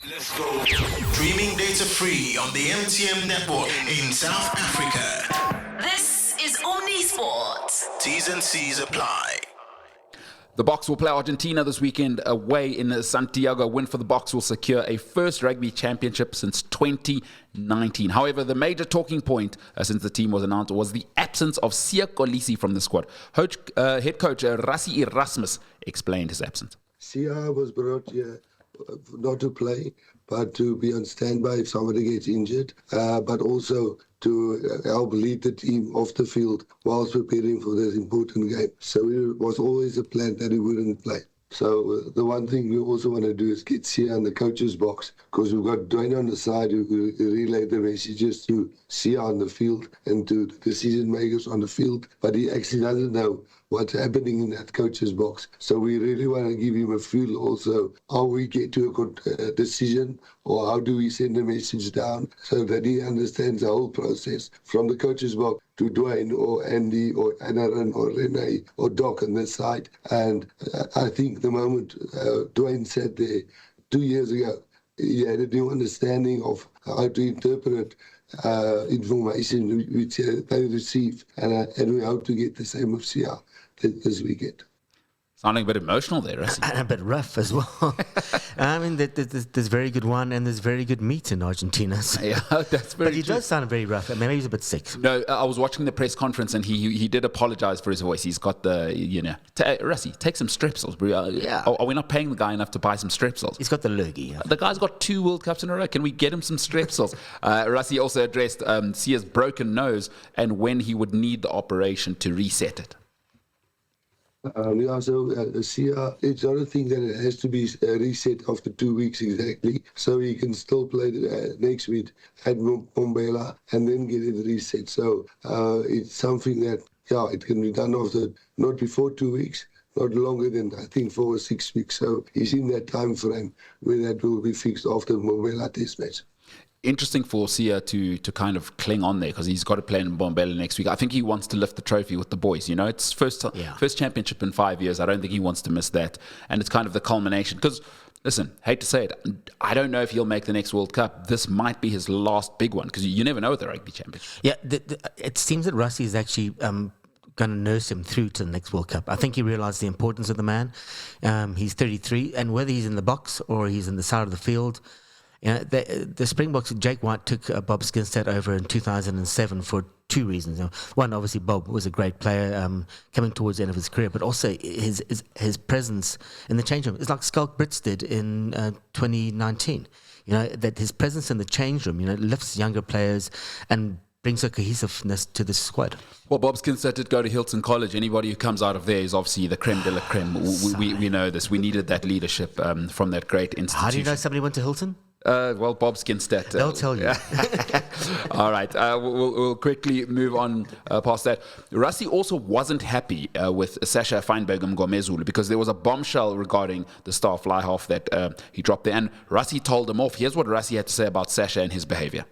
Let's go. Streaming data free on the MTN network in South Africa. This is Omnisport. T's and C's apply. The Boks will play Argentina this weekend away in Santiago. A win for the Boks will secure a first Rugby Championship since 2019. However, the major talking point since the team was announced was the absence of Siya Kolisi from the squad. Head coach Rassie Erasmus explained his absence. Siya was brought here not to play, but to be on standby if somebody gets injured, but also to help lead the team off the field whilst preparing for this important game. So it was always a plan that he wouldn't play. So the one thing we also want to do is get Siya in the coach's box, because we've got Dwayne on the side who relay the messages to Siya on the field and to the decision makers on the field, but he actually doesn't know what's happening in that coach's box. So we really want to give him a feel also how we get to a good decision, or how do we send a message down so that he understands the whole process from the coach's box to Dwayne or Andy or Anaran or Rene or Doc on this side. And I think the moment Dwayne sat there 2 years ago, he had a new understanding of how to interpret information which they receive, and we hope to get the same of Siya this weekend. Sounding a bit emotional there, Rassie. And a bit rough as well. I mean, there's very good wine and there's very good meat in Argentina. So. Yeah, that's very But he true. does sound very rough. I mean, maybe he's a bit sick. No, I was watching the press conference and he did apologize for his voice. He's got the, Rassie, take some strepsils, bro. Yeah. Are we not paying the guy enough to buy some strepsils? He's got the lurgy. Yeah. The guy's got 2 World Cups in a row. Can we get him some strepsils? Rassie also addressed Sia's broken nose and when he would need the operation to reset it. Siya, it's not a thing that it has to be reset after 2 weeks exactly, so he can still play next week at Mbulelo and then get it reset. So it's something that, it can be done after, not before 2 weeks, not longer than, I think, 4 or 6 weeks. So he's in that time frame where that will be fixed after the Mbulelo test match. Interesting for Siya to kind of cling on there because he's got to play in Mbulelo next week. I think he wants to lift the trophy with the boys. It's first championship in 5 years. I don't think he wants to miss that. And it's kind of the culmination. Because, listen, hate to say it, I don't know if he'll make the next World Cup. This might be his last big one because you never know with the Rugby Championship. Yeah, it seems that Rassie is actually going to nurse him through to the next World Cup. I think he realised the importance of the man. He's 33, and whether he's in the box or he's in the side of the field, the Springboks, Jake White took Bob Skinstad over in 2007 for 2 reasons. One, obviously, Bob was a great player coming towards the end of his career, but also his presence in the change room. It's like Skulk Brits did in 2019. That his presence in the change room, lifts younger players and brings a cohesiveness to the squad. Well, Bob Skinstad did go to Hilton College. Anybody who comes out of there is obviously the creme de la creme. We know this. We needed that leadership from that great institution. How do you know somebody went to Hilton? Well, Bob Skinstad. They'll tell you. All right. We'll quickly move on past that. Rassie also wasn't happy with Sacha Feinberg-Mngomezulu because there was a bombshell regarding the star fly half that he dropped there. And Rassie told him off. Here's what Rassie had to say about Sacha and his behavior.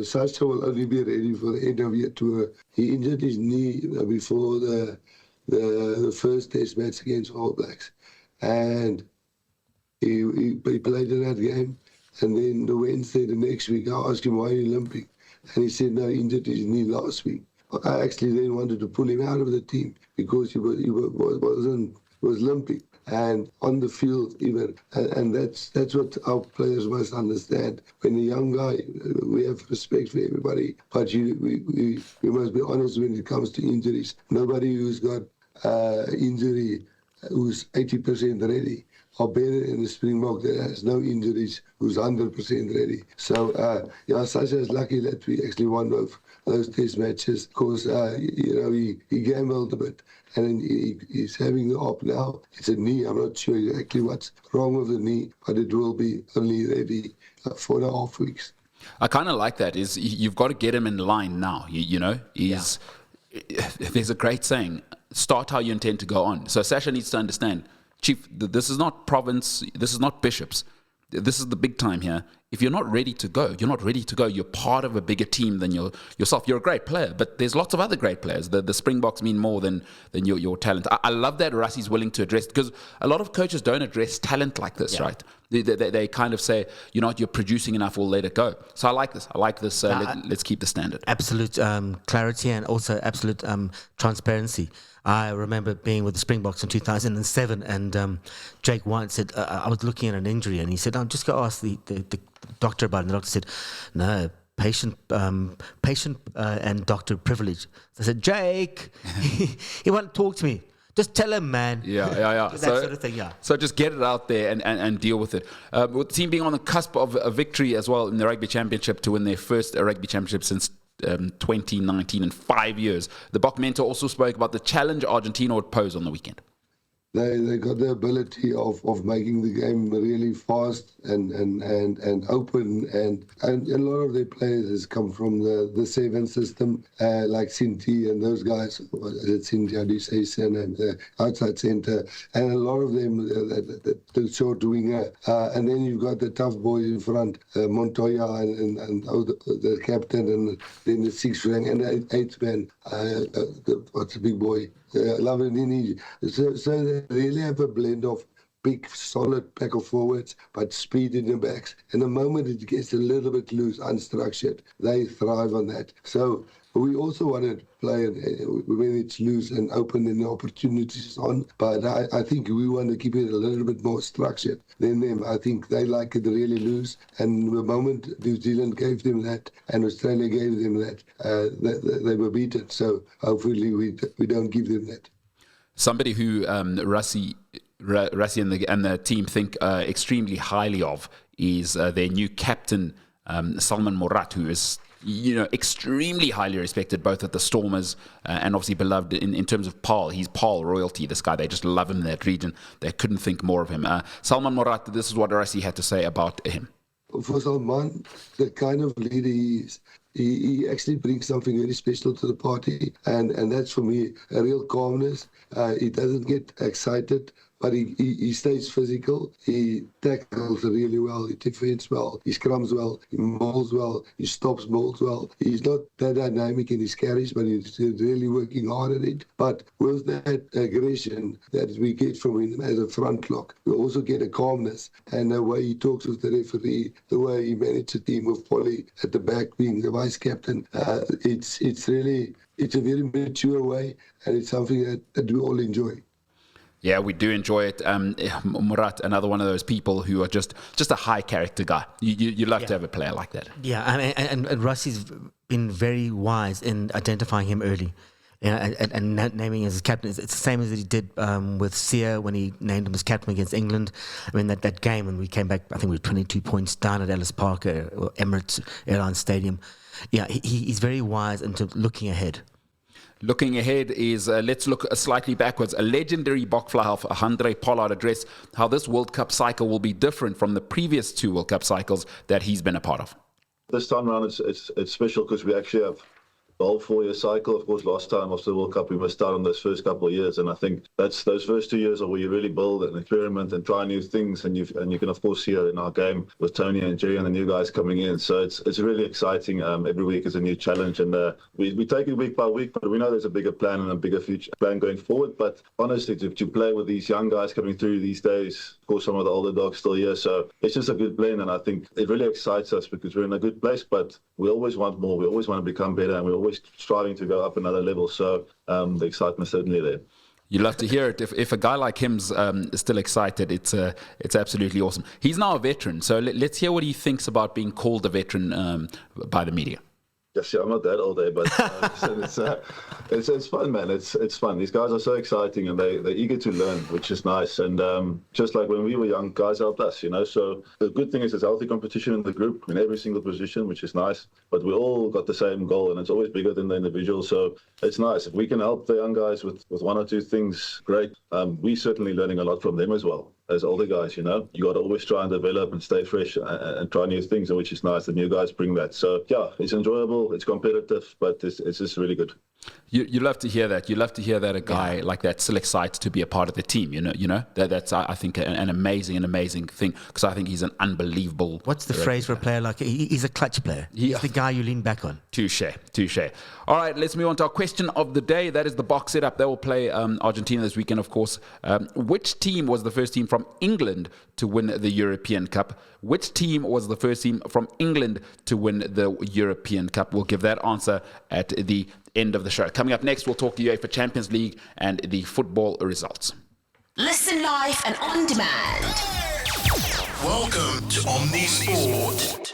Sacha will only be ready for the end of year tour. He injured his knee before the first test match against All Blacks. And he played in that game. And then the Wednesday, the next week, I asked him, why are you limping? And he said, no, he injured his knee last week. I actually then wanted to pull him out of the team because he was limping. And on the field even. And that's what our players must understand. When a young guy, we have respect for everybody, but we must be honest when it comes to injuries. Nobody who's got injury who's 80% ready are better in the Springbok that has no injuries, who's 100% ready. So, Sacha is lucky that we actually won those test matches because, he gambled a bit and he's having the op now. It's a knee. I'm not sure exactly what's wrong with the knee, but it will be only ready 4.5 weeks. I kind of like that. You've got to get him in line now, There's a great saying, start how you intend to go on. So Sacha needs to understand, Chief, this is not province, this is not bishops. This is the big time here. If you're not ready to go, you're not ready to go. You're part of a bigger team than yourself. You're a great player, but there's lots of other great players. The Springboks mean more than your talent. I love that Rassie's willing to address, because a lot of coaches don't address talent like this, right? They kind of say, you know what, you're producing enough, we'll let it go. So I like this. Let's keep the standard. Absolute clarity and also absolute transparency. I remember being with the Springboks in 2007, and Jake White said, I was looking at an injury, and he said, I'm just going to ask the doctor about it. And the doctor said, no, patient and doctor privilege. So I said, Jake, he won't talk to me. Just tell him, man. Yeah. That sort of thing, yeah. So just get it out there and deal with it. With the team being on the cusp of a victory as well in the Rugby Championship to win their first Rugby Championship since 2019 in 5 years. The Bok mentor also spoke about the challenge Argentina would pose on the weekend. They got the ability of making the game really fast and open, and a lot of their players has come from the 7 system, like Sinti and those guys. Sinti, how do you say his surname? The outside centre, and a lot of them the short winger, and then you've got the tough boys in front, Montoya and the captain, and then the 6th rank and the 8th man. What's the big boy? Lavandini. So they really have a blend of big, solid pack of forwards, but speed in the backs. And the moment it gets a little bit loose, unstructured, they thrive on that. So we also want to play when it's loose and open and the opportunities on. But I think we want to keep it a little bit more structured than them. I think they like it really loose. And the moment New Zealand gave them that and Australia gave them that, they were beaten. So hopefully we don't give them that. Somebody who Rassie and the team think extremely highly of is their new captain, Salman Morat, who is extremely highly respected both at the Stormers and obviously beloved in terms of Paul. He's Paul royalty, this guy. They just love him in that region. They couldn't think more of him. Salman Morat, this is what Rassie had to say about him. For Salman, the kind of leader he is, he actually brings something very special to the party, and that's for me a real calmness. He doesn't get excited, but he stays physical. He tackles really well. He defends well. He scrums well. He mauls well. He stops mauls well. He's not that dynamic in his carries, but he's really working hard at it. But with that aggression that we get from him as a front lock, we also get a calmness. And the way he talks with the referee, the way he manages the team with Polly at the back being the vice captain, it's a very mature way, and it's something that we all enjoy. Yeah, we do enjoy it. Murat, another one of those people who are just a high character guy. You love to have a player like that. Yeah, and Rassie's been very wise in identifying him early, and naming him as his captain. It's the same as he did with Siya when he named him as captain against England. I mean, that game when we came back, I think we were 22 points down at Ellis Park or Emirates Airlines Stadium. Yeah, he's very wise into looking ahead. Looking ahead is, let's look slightly backwards. A legendary Bok fly half, Handre Pollard, addressed how this World Cup cycle will be different from the previous 2 World Cup cycles that he's been a part of. This time around, it's special because we actually have the whole 4-year cycle. Of course, last time after the World Cup, we missed out on those first couple of years. And I think that's those first 2 years are where you really build and experiment and try new things. And you can, of course, see it in our game with Tony and Jerry and the new guys coming in. So it's really exciting. Every week is a new challenge. And we take it week by week, but we know there's a bigger plan and a bigger future plan going forward. But honestly, to play with these young guys coming through these days, of course, some of the older dogs still here. So it's just a good blend. And I think it really excites us because we're in a good place, but we always want more. We always want to become better, and we're always striving to go up another level. So the excitement's certainly there. You love to hear it. If a guy like him's still excited, it's absolutely awesome. He's now a veteran, so let's hear what he thinks about being called a veteran by the media. Yes, yeah, I'm not that old, but it's fun, man. It's fun. These guys are so exciting, and they're eager to learn, which is nice. And just like when we were young, guys helped us, So the good thing is there's healthy competition in the group in every single position, which is nice. But we all got the same goal, and it's always bigger than the individual. So it's nice if we can help the young guys with 1 or 2 things. Great. We're certainly learning a lot from them as well. As older guys, you got to always try and develop and stay fresh and try new things, which is nice. The new guys bring that. So, yeah, it's enjoyable, it's competitive, but it's just really good. You love to hear that. You love to hear that a guy like that still excited to be a part of the team. That's I think an amazing thing, because I think he's an unbelievable. What's the phrase for a player like? He's a clutch player. He's the guy you lean back on. Touche. All right, let's move on to our question of the day. That is the box setup. They will play Argentina this weekend, of course. Which team was the first team from England to win the European Cup? Which team was the first team from England to win the European Cup? We'll give that answer at the end of the show. Coming up next, we'll talk to UEFA Champions League and the football results. Listen live and on demand. Welcome to Omni Sport.